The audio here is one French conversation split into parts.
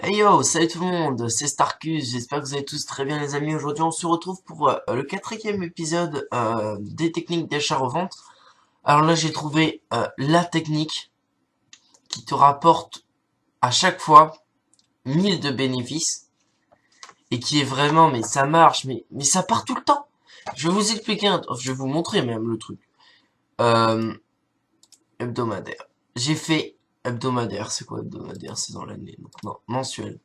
Hey yo, salut tout le monde, c'est Starcus, j'espère que vous allez tous très bien les amis. Aujourd'hui on se retrouve pour le quatrième épisode des techniques d'achat-revente. Alors là j'ai trouvé la technique qui te rapporte à chaque fois 1000 de bénéfices et qui est vraiment, mais ça marche, mais ça part tout le temps. Je vais vous expliquer, je vais vous montrer même le truc. Euh, Hebdomadaire. J'ai fait hebdomadaire, c'est quoi hebdomadaire? C'est dans l'année, donc non, mensuel.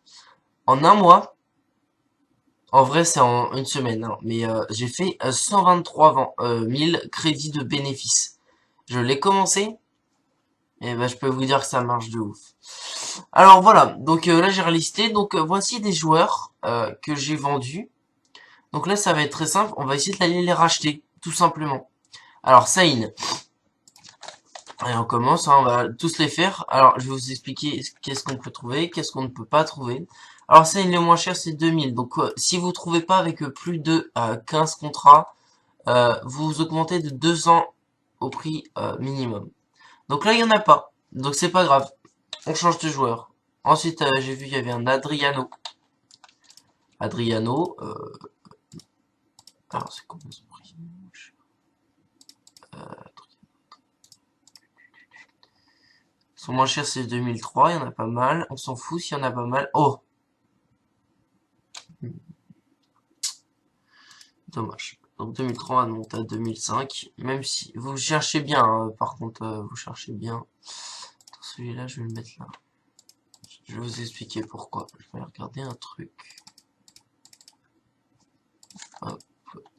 En un mois, en vrai, c'est en une semaine, hein, mais j'ai fait 123 000 crédits de bénéfices. Je l'ai commencé, et ben je peux vous dire que ça marche de ouf. Alors voilà, donc là j'ai relisté, donc voici des joueurs que j'ai vendus. Donc là ça va être très simple, on va essayer d'aller les racheter, tout simplement. Alors Sain, allez on commence, hein, on va tous les faire. Alors je vais vous expliquer qu'est-ce qu'on peut trouver, qu'est-ce qu'on ne peut pas trouver. Alors Sain le moins cher c'est 2000, donc si vous trouvez pas avec plus de 15 contrats, vous augmentez de 200 au prix minimum. Donc là, il n'y en a pas. Donc c'est pas grave. On change de joueur. Ensuite, j'ai vu qu'il y avait un Adriano. Adriano. Alors, c'est combien ce prix? Son moins cher, c'est 2003. Il y en a pas mal. On s'en fout s'il y en a pas mal. Oh, dommage. Donc 2003, on monte à 2005. Même si vous cherchez bien, hein, par contre, vous cherchez bien. Celui-là, je vais le mettre là. Je vais vous expliquer pourquoi. Je vais regarder un truc. Hop,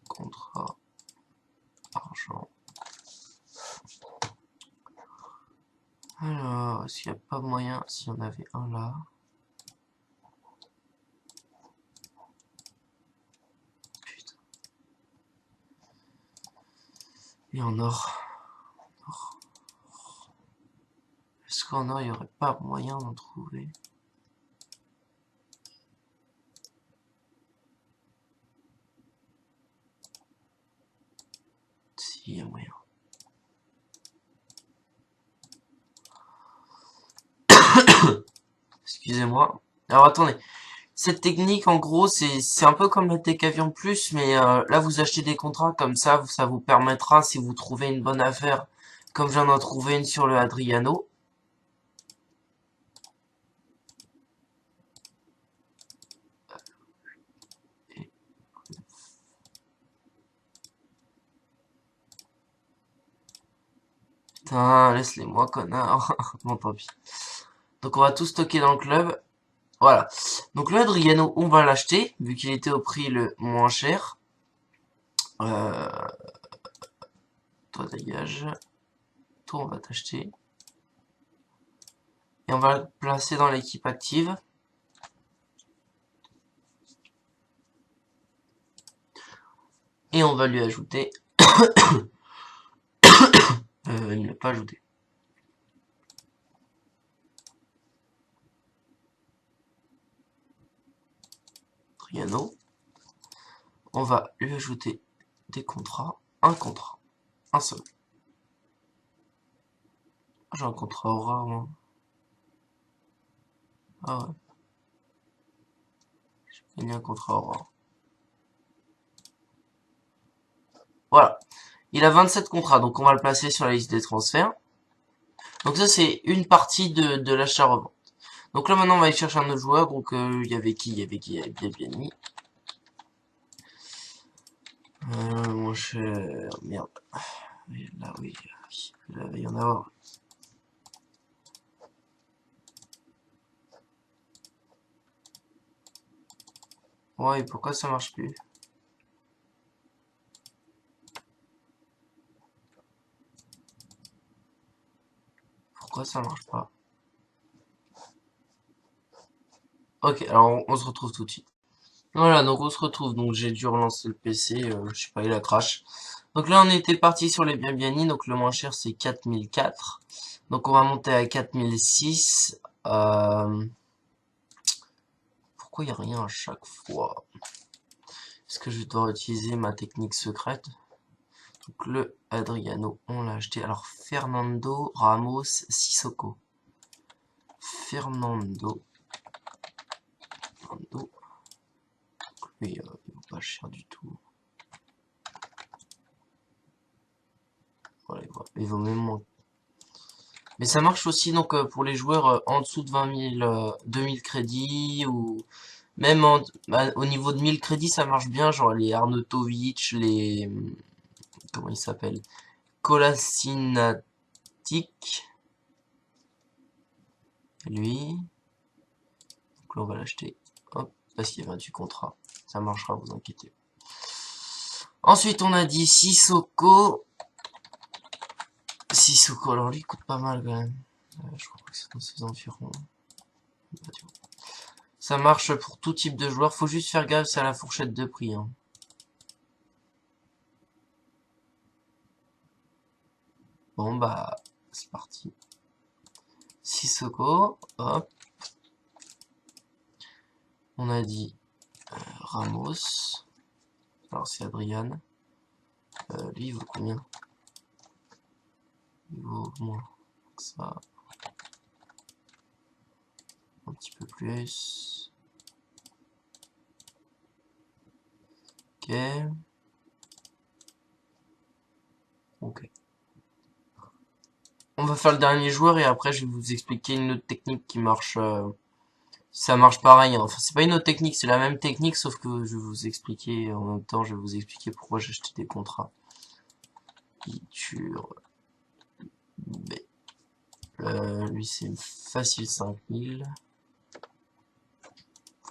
contrat, argent. Alors, est-ce qu'il n'y a pas moyen, s'il y en avait un là? Putain. Et en or. Est-ce qu'en or, il n'y aurait pas moyen d'en trouver? Si, il y a moyen. Excusez-moi. Alors, attendez. Cette technique, en gros, c'est un peu comme la Tech Avion Plus, mais là, vous achetez des contrats comme ça vous permettra, si vous trouvez une bonne affaire, comme j'en ai trouvé une sur le Adriano. Putain, laisse-les-moi, connard. Bon, tant pis. Donc, on va tout stocker dans le club. Voilà. Donc le Adriano, on va l'acheter, vu qu'il était au prix le moins cher. Euh, Toi dégage. Toi on va t'acheter. Et on va le placer dans l'équipe active. Et on va lui ajouter. Il ne l'a pas ajouté. Adriano. On va lui ajouter des contrats. Un contrat. Un seul. J'ai un contrat au rare, moi. Ah ouais. J'ai gagné un contrat au rare. Voilà. Il a 27 contrats, donc on va le placer sur la liste des transferts. Donc ça, c'est une partie de l'achat-revente. Donc là, maintenant, on va aller chercher un autre joueur. Donc, il y avait qui? Il y avait qui? Il y avait bien bien mis. Mon cher... Merde. Là, oui. Là, il va y en avoir. Ouais, pourquoi ça marche plus? Pourquoi ça marche pas? Ok, alors on se retrouve tout de suite. Voilà, donc on se retrouve. Donc j'ai dû relancer le PC. Je sais pas, il a crash. Donc là, on était parti sur les bien biennis. Donc le moins cher, c'est 4004. Donc on va monter à 4006. Pourquoi il n'y a rien à chaque fois? Est-ce que je dois utiliser ma technique secrète? Donc le Adriano, on l'a acheté. Alors Fernando Ramos Sissoko. Fernando Oui, il vaut pas cher du tout. Voilà, il vaut même moins. Mais ça marche aussi donc pour les joueurs en dessous de 20 000, 2000 crédits ou même au niveau de 1000 crédits ça marche bien, genre les Arnautovic, les comment il s'appelle, Kolasinatic, lui. Donc là on va l'acheter, hop, parce qu'il y a 28 contrats. Ça marchera, vous inquiétez. Ensuite on a dit Sissoko. Sissoko, alors lui il coûte pas mal quand même. Je crois que c'est dans ces environs. Ça marche pour tout type de joueur. Faut juste faire gaffe, c'est à la fourchette de prix. Hein. Bon bah, c'est parti. Sissoko, hop. On a dit Ramos. Alors c'est Adrian. Lui il vaut combien? Il vaut moins que ça. Un petit peu plus. Ok. Ok. On va faire le dernier joueur et après je vais vous expliquer une autre technique qui marche. Ça marche pareil. Hein. Enfin, c'est pas une autre technique, c'est la même technique, sauf que je vais vous expliquer en même temps. Je vais vous expliquer pourquoi j'ai acheté des contrats. Feature B. Lui c'est facile 5000.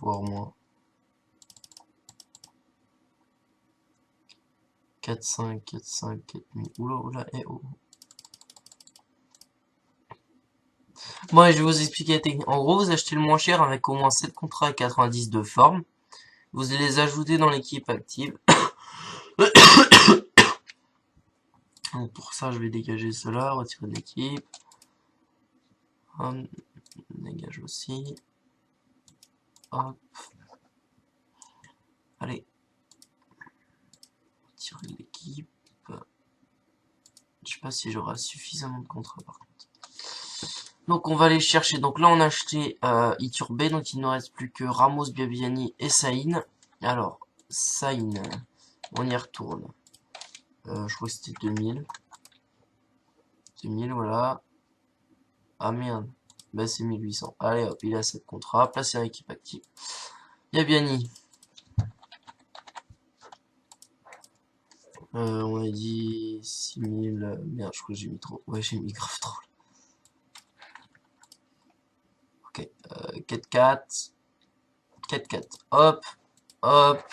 Voire moins. 4-5, 4-5, 4000. Oula, oula, oh. Bon, je vais vous expliquer la technique. En gros, vous achetez le moins cher avec au moins 7 contrats à 90 de forme. Vous les ajoutez dans l'équipe active. Donc pour ça, je vais dégager cela, retirer de l'équipe. Dégage aussi. Hop. Allez. Retirer de l'équipe. Je sais pas si j'aurai suffisamment de contrats par contre. Donc on va aller chercher. Donc là on a acheté Iturbé, donc il ne nous reste plus que Ramos, Biabiani et Saïn. Alors, Saïn, on y retourne. Je crois que c'était 2000. 2000, voilà. Ah merde. Bah c'est 1800. Allez hop, il a 7 contrats. Placé en équipe active. Biabiani. On a dit 6000. Merde, je crois que j'ai mis trop. Ouais, j'ai mis grave trop. Ok. 4-4. 4-4. Hop. Hop.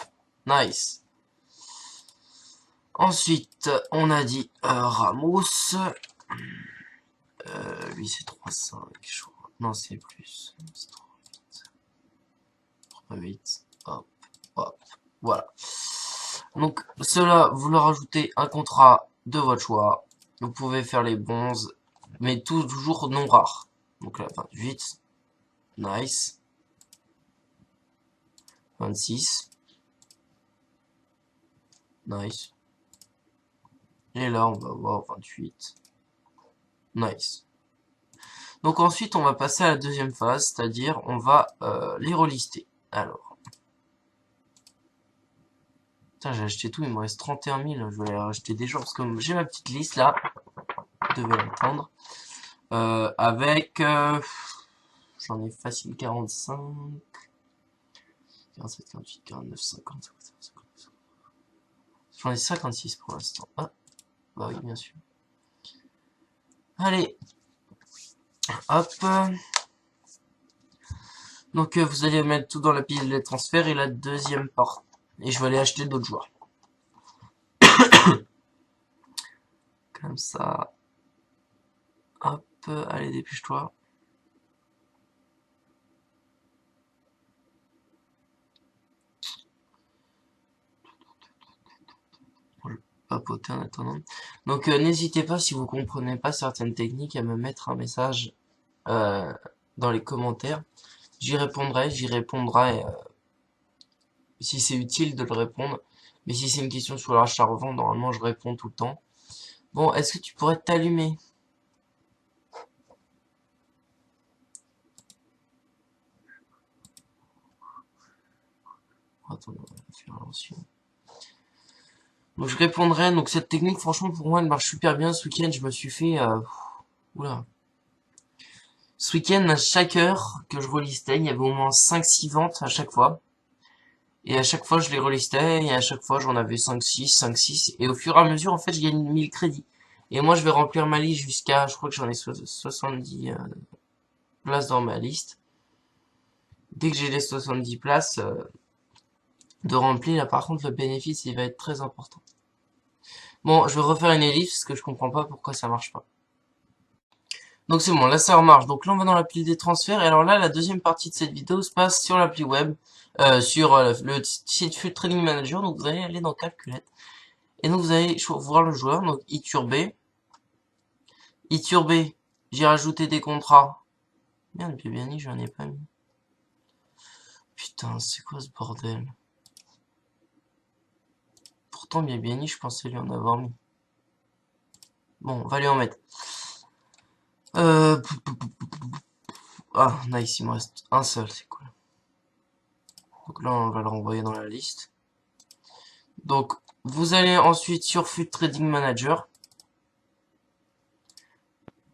Nice. Ensuite, on a dit Ramos. Lui, c'est 3-5, je crois. Non, c'est plus. C'est 3-8. Hop. Hop. Voilà. Donc, cela, vous leur ajoutez un contrat de votre choix. Vous pouvez faire les bons, mais toujours non rares. Donc là, 28. Nice. 26. Nice. Et là, on va voir 28. Nice. Donc ensuite, on va passer à la deuxième phase, c'est-à-dire on va les relister. Alors. Putain, j'ai acheté tout, il me reste 31 000. Je vais aller acheter des joueurs parce que j'ai ma petite liste là. Vous devez l'entendre. Avec. J'en ai facile 45. 47, 48, 49, 50, 50, 50. J'en ai 56 pour l'instant. Ah, bah oui, bien sûr. Allez. Hop. Donc vous allez mettre tout dans la pile des transferts et la deuxième part. Et je vais aller acheter d'autres joueurs. Comme ça. Hop. Allez, dépêche-toi. Papoter en attendant. Donc n'hésitez pas si vous comprenez pas certaines techniques à me mettre un message dans les commentaires. J'y répondrai si c'est utile de le répondre. Mais si c'est une question sur l'achat-revente, normalement je réponds tout le temps. Bon, est-ce que tu pourrais t'allumer? attendez, on va faire à l'ancienne. Donc je répondrai, donc cette technique, franchement, pour moi, elle marche super bien. Ce week-end, je me suis fait... Oula. Ce week-end, à chaque heure que je relistais, il y avait au moins 5-6 ventes à chaque fois. Et à chaque fois, je les relistais, et à chaque fois, j'en avais 5-6. Et au fur et à mesure, en fait, je gagne 1000 crédits. Et moi, je vais remplir ma liste jusqu'à, je crois que j'en ai 70 places dans ma liste. Dès que j'ai les 70 places de remplir, là, par contre, le bénéfice, il va être très important. Bon, je vais refaire une ellipse, parce que je comprends pas pourquoi ça marche pas. Donc c'est bon, là ça remarche. Donc là on va dans l'appli des transferts. Et alors là, la deuxième partie de cette vidéo se passe sur l'appli web, sur le site Full Trading Manager. Donc vous allez aller dans Calculette. Et donc vous allez voir le joueur, donc Iturbé. Iturbé, j'ai rajouté des contrats. Merde, Bibiani, j'en ai pas mis. Putain, c'est quoi ce bordel? Pourtant Bibiani, je pensais lui en avoir mis. Bon, on va lui en mettre. Ah, nice, il me reste un seul, c'est cool. Donc là, on va le renvoyer dans la liste. Donc, vous allez ensuite sur Full Trading Manager.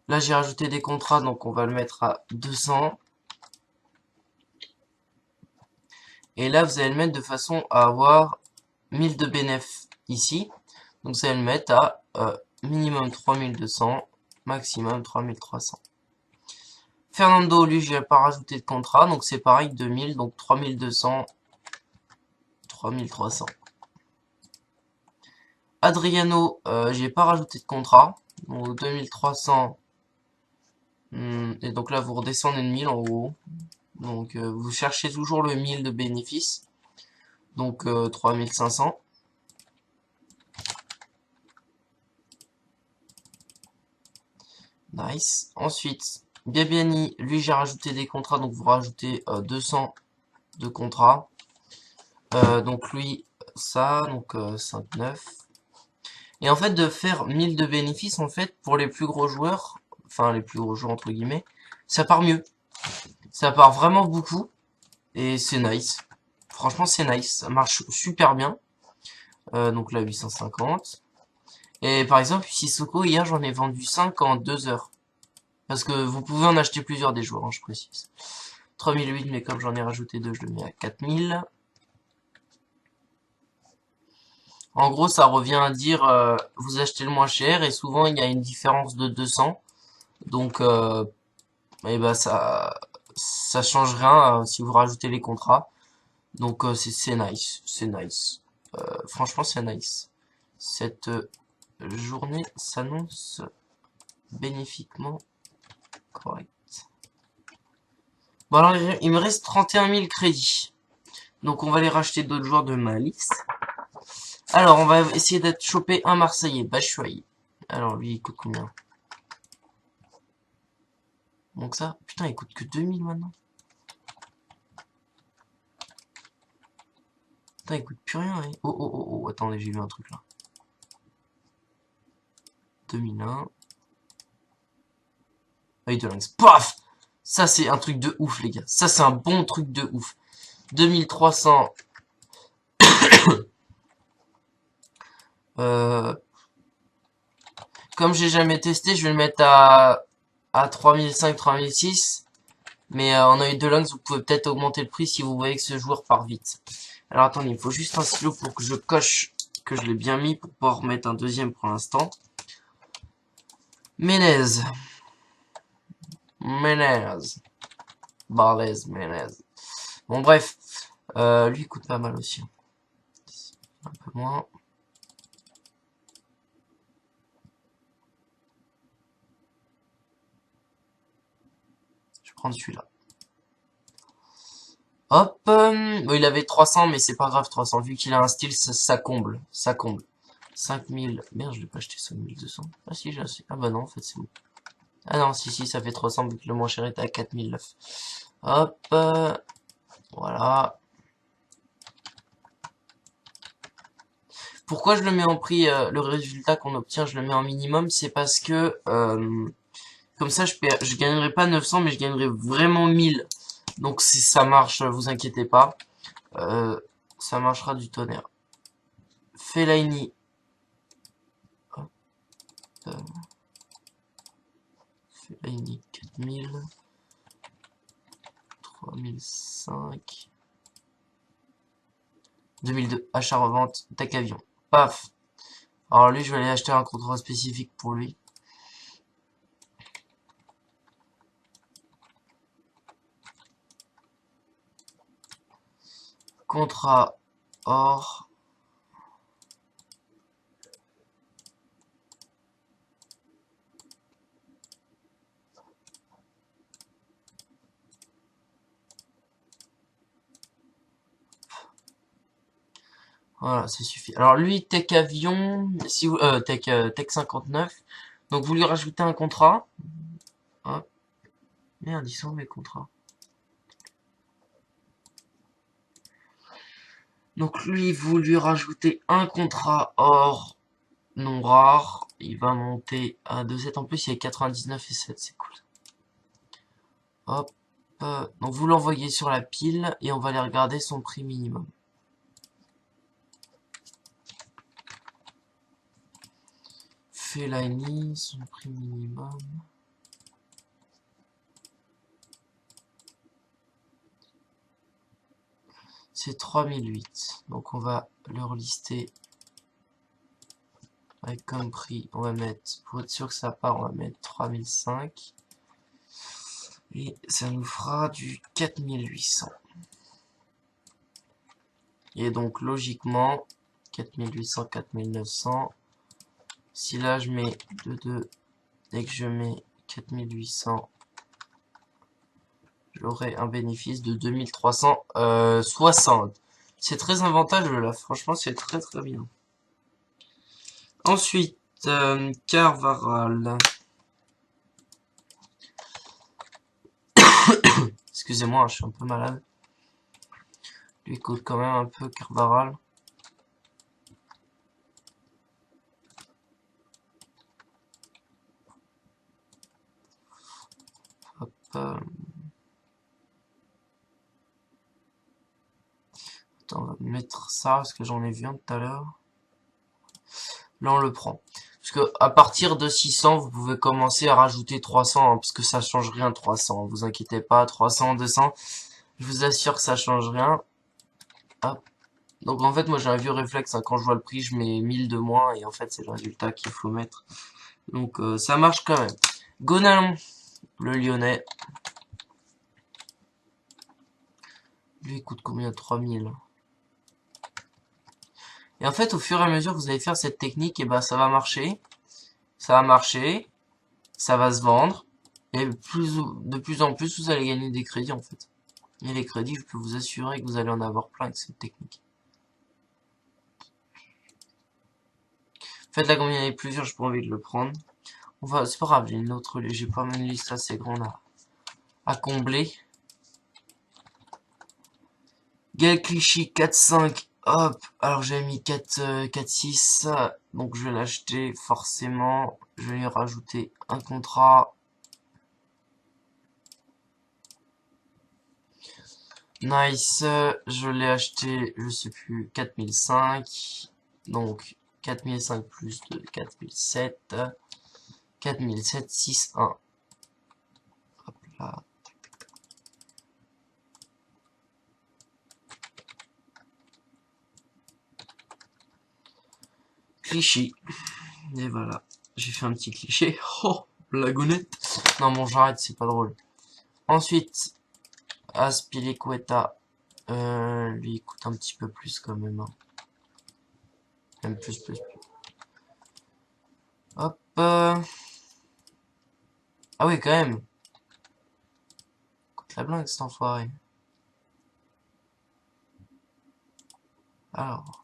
Là, j'ai rajouté des contrats, donc on va le mettre à 200. Et là, vous allez le mettre de façon à avoir 1000 de bénéf ici. Donc, vous allez le mettre à minimum 3200, maximum 3300. Fernando, lui, je n'ai pas rajouté de contrat, donc c'est pareil, 2000, donc 3200, 3300. Adriano, j'ai pas rajouté de contrat, donc 2300. Et donc là, vous redescendez de 1000 en haut. Donc vous cherchez toujours le 1000 de bénéfice. Donc 3500. Nice. Ensuite, Biabiani, lui j'ai rajouté des contrats, donc vous rajoutez 200 de contrats. Donc lui, ça, donc 5-9. Et en fait, de faire 1000 de bénéfices, en fait, pour les plus gros joueurs, enfin les plus gros joueurs entre guillemets, ça part mieux. Ça part vraiment beaucoup. Et c'est nice. Franchement, c'est nice. Ça marche super bien. Donc là, 850. Et par exemple, Sissoko, hier, j'en ai vendu 5 en 2 heures. Parce que vous pouvez en acheter plusieurs des joueurs, hein, je précise. 3008, mais comme j'en ai rajouté 2, je le mets à 4000. En gros, ça revient à dire, vous achetez le moins cher, et souvent, il y a une différence de 200. Donc, et ben, ça change rien si vous rajoutez les contrats. Donc, c'est nice. C'est nice. Franchement, c'est nice. Cette journée s'annonce bénéfiquement correcte. Bon, alors, il me reste 31 000 crédits. Donc, on va aller racheter d'autres joueurs de ma liste. Alors, on va essayer d'être chopé un Marseillais, Batshuayi. Alors, lui, il coûte combien? Donc ça, putain, il coûte que 2000 maintenant. Putain, il coûte plus rien, hein. Oh, oh, oh, oh, attendez, j'ai vu un truc là. 2001. Ah, de lynx. Paf! Ça, c'est un truc de ouf, les gars. Ça, c'est un bon truc de ouf. 2300. Comme j'ai jamais testé, je vais le mettre à 3005, 3006. Mais en œil de lynx, vous pouvez peut-être augmenter le prix si vous voyez que ce joueur part vite. Alors attendez, il faut juste un stylo pour que je coche que je l'ai bien mis pour pouvoir remettre un deuxième pour l'instant. Menez. Barlez, Menez. Bon bref, lui il coûte pas mal aussi. Un peu moins. Je vais prendre celui-là. Hop, bon, il avait 300, mais c'est pas grave, 300. Vu qu'il a un style, ça comble. Ça comble. 5000. Merde, je l'ai pas acheté 5200. Ah si, j'ai assez. Ah bah non, en fait, c'est bon. Ah non, si, ça fait 300, vu que le moins cher était à 4009. Hop, voilà. Pourquoi je le mets en prix, le résultat qu'on obtient, je le mets en minimum, c'est parce que, comme ça, je gagnerai pas 900, mais je gagnerai vraiment 1000. Donc si ça marche, vous inquiétez pas. ça marchera du tonnerre. Fellaini. Hop, Fellaini 4000. 3005. 2002. Achat-revente. Tech avion. Paf. Alors lui, je vais aller acheter un contrat spécifique pour lui. Contrat or. Voilà, ça suffit. Alors lui, Tech Avion, si vous, Tech 59. Donc vous lui rajoutez un contrat. Hop. Merde, ils sont mes contrats. Donc lui, vous lui rajoutez un contrat or non rare. Il va monter à 2,7. En plus, il y a 99 et 7, c'est cool. Hop. Donc vous l'envoyez sur la pile et on va aller regarder son prix minimum. Fellaini, son prix minimum. C'est 3008. Donc on va le relister avec comme prix. On va mettre, pour être sûr que ça part, on va mettre 3005. Et ça nous fera du 4800. Et donc logiquement, 4800, 4900. Si là je mets 2, dès que je mets 4800, j'aurai un bénéfice de 2360. C'est très avantageux là, franchement c'est très très bien. Ensuite, Carvaral. Excusez-moi, je suis un peu malade. Lui coûte quand même un peu Carvaral. Hop. Attends, on va mettre ça parce que j'en ai vu un tout à l'heure. Là, on le prend. Parce que à partir de 600, vous pouvez commencer à rajouter 300, hein, parce que ça change rien 300. Vous inquiétez pas, 300, 200, je vous assure que ça change rien. Hop. Donc en fait, moi j'ai un vieux réflexe, hein, quand je vois le prix, je mets 1000 de moins et en fait c'est le résultat qu'il faut mettre. Donc ça marche quand même. Gonalon, le Lyonnais. Lui il coûte combien? 3000. Et en fait, au fur et à mesure que vous allez faire cette technique, et ben ça va marcher. Ça va marcher. Ça va se vendre. Et de plus en plus, vous allez gagner des crédits en fait. Et les crédits, je peux vous assurer que vous allez en avoir plein avec cette technique. Faites-la combien il y en a plusieurs, j'ai pas envie de le prendre. On va, c'est pas grave, j'ai pas une liste assez grande à combler. Gal Clichy 4-5, hop, alors j'ai mis 4-6, donc je vais l'acheter forcément, je vais lui rajouter un contrat. Nice, je l'ai acheté, je sais plus, 4005, donc 4005 plus de 4007, 4007, 6-1. Hop là. Cliché. Et voilà. J'ai fait un petit cliché. Oh, blagounette. Non, bon, j'arrête, c'est pas drôle. Ensuite, Aspilicueta. Lui, il coûte un petit peu plus quand même. Hein. Même plus. Hop. Ah oui, quand même. Il coûte la blague, cet enfoiré. Alors.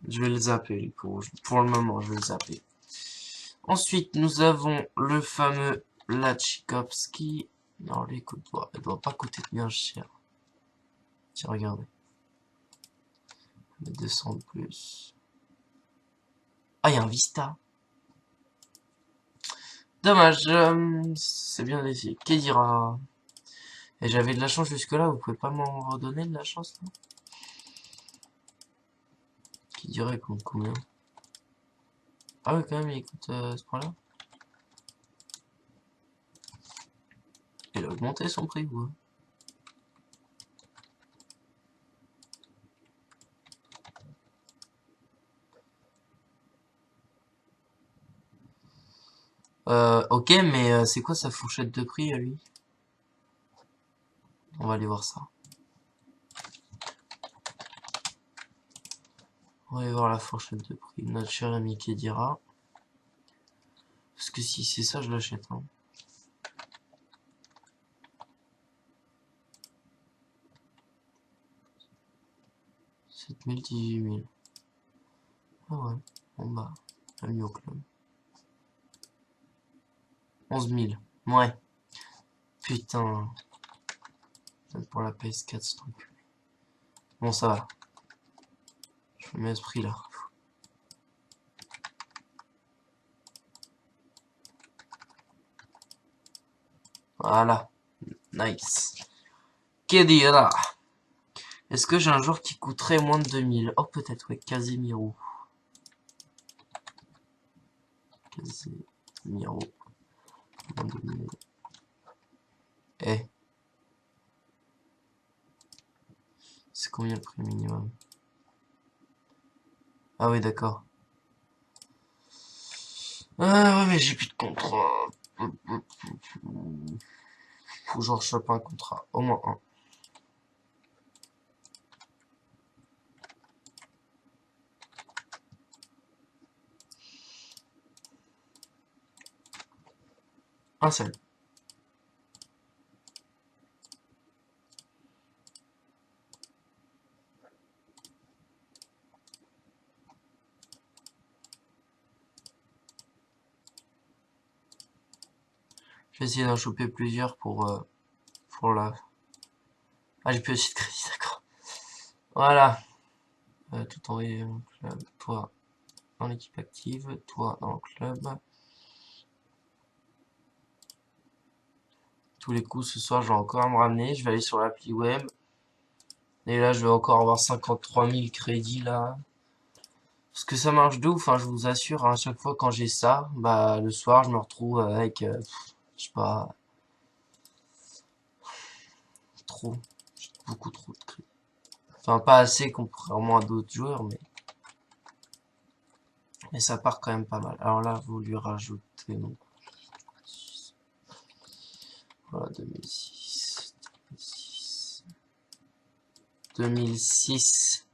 Je vais le zapper, pour le moment, je vais le zapper. Ensuite, nous avons le fameux Lachikowski. Non, lui, il doit pas coûter bien cher. Tiens, regardez. 200 de plus. Ah, il y a un Vista. Dommage, c'est bien essayé. Qui dira? Et j'avais de la chance jusque-là, vous pouvez pas m'en redonner de la chance là? Qui dirait compte combien? Ah oui, quand même, il coûte ce point-là. Il a augmenté son prix, ou? Ok, mais c'est quoi sa fourchette de prix à lui? On va aller voir ça. On va aller voir la fourchette de prix. Notre cher ami Kedira. Parce que si c'est ça, je l'achète. Hein. 7000, 18000. Ah ouais. Bon bah, ami au club. 11000. Ouais. Putain. Pour la PS4, ce truc. Bon, ça va. Je mets à ce prix là. Voilà. Nice. Kedira. Est-ce que j'ai un joueur qui coûterait moins de 2000? Oh, peut-être, ouais. Casemiro. Casemiro. Moins de 2000. Eh. C'est combien le prix minimum? Ah oui, d'accord. Ah ouais, mais j'ai plus de contrat. Faut que j'en chope un contrat. Au moins un. Un seul. Je vais essayer d'en choper plusieurs pour la... Ah, j'ai plus aussi de crédit, d'accord. Voilà. Tout envoyé au club. Toi, dans l'équipe active. Toi, dans le club. Tous les coups, ce soir, je vais encore me ramener. Je vais aller sur l'appli web. Et là, je vais encore avoir 53 000 crédits, là. Parce que ça marche de ouf, hein, je vous assure. Hein, à chaque fois, quand j'ai ça, bah, le soir, je me retrouve avec, je sais pas, trop. Beaucoup trop de crédits. Enfin, pas assez contrairement à d'autres joueurs, mais ça part quand même pas mal. Alors là, vous lui rajoutez, donc, voilà, 2006, 2006,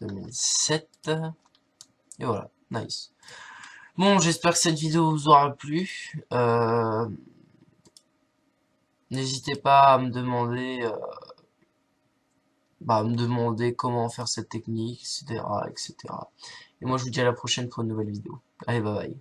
2007, et voilà, nice. Bon, j'espère que cette vidéo vous aura plu. N'hésitez pas à me demander, comment faire cette technique, etc., etc. Et moi, je vous dis à la prochaine pour une nouvelle vidéo. Allez, bye bye.